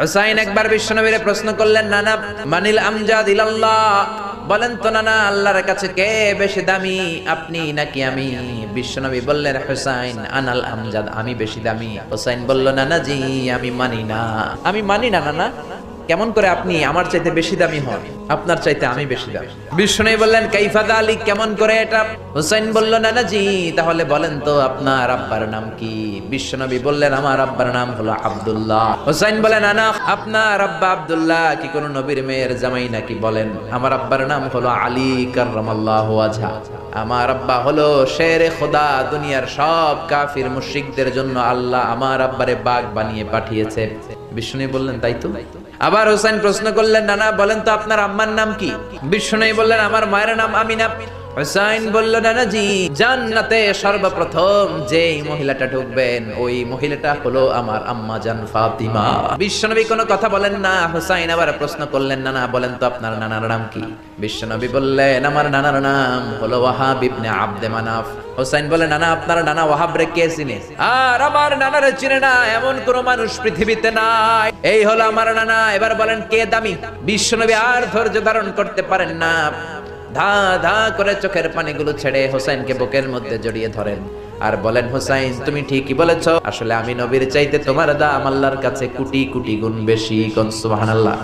হুসাইন একবার বিশ্বনবীরে প্রশ্ন করলেন, নানা মানিল আমজাদ ইলাল্লাহ, বলেন তো নানা আল্লাহর কাছে কে বেশি দামি, আপনি নাকি আমি? বিশ্বনবী বললেন, হুসাইন আনাল আমজাদ, আমি বেশি দামি। হুসাইন বলল, নানা জি আমি মানি না নানা। কেমন করে আপনি আমার চাইতে বেশি দামি হন? আপনার চাইতে আমি বেশি দামি। বিশ্বনবী বললেন, কাইফা যালিক, কেমন করে এটা? হুসাইন বলল, নানা জি তাহলে বলেন তো আপনার আব্বার নাম কি? বিশ্বনবী বললেন, আমার আব্বার নাম হলো আব্দুল্লাহ। হুসাইন বলেন, নানা আপনার আব্বা আব্দুল্লাহ কি কোন নবীর মেয়ের জামাই নাকি? বলেন, আমার আব্বার নাম হলো আলী কাররামাল্লাহু ওয়াজহা। আমার আব্বা হলো শেরে খোদা, দুনিয়ার সব কাফির মুশরিকদের জন্য আল্লাহ আমার আব্বারে বাগ বানিয়ে পাঠিয়েছে। বিশ্বনবী বললেন, তাই তো? আবার হুসাইন প্রশ্ন করলেন, নানা বলেন তো আপনার আম্মার নাম কি? বিশ্বনবী বললেন, আমার মায়ের নাম আমিনা। হুসাইন বলল, নানা জি জান্নাতে সর্বপ্রথম যেই মহিলাটা ঢুকবেন ওই মহিলাটা হলো আমার আম্মা জান ফাতিমা। বিশ্বনবী কোনো কথা বলেন না। হুসাইন আবার প্রশ্ন করলেন, নানা বলেন তো আপনার নানার নাম কি? বিশ্বনবী বললেন, আমার নানার নাম হলো ওয়াহাব ইবনে আব্দে মানাফ। হুসাইন বলে, নানা আপনার নানা ওয়াহাব রে কে চিনে? আর আমার নানারে চিনে না এমন কোন মানুষ পৃথিবীতে নাই। এই হলো আমার নানা। এবার বলেন কে দামি? বিশ্বনবী আর ধৈর্য ধারণ করতে পারেন না, ধা ধা করে চোখের পানিগুলো ছেড়ে হুসাইনকে বুকের মধ্যে জড়িয়ে ধরেন আর বলেন, হুসাইন তুমি ঠিকই বলেছ, আসলে আমি নবীর চাইতে তোমার দাম আল্লাহর কাছে কোটি কোটি গুণ বেশি। সুবহানাল্লাহ।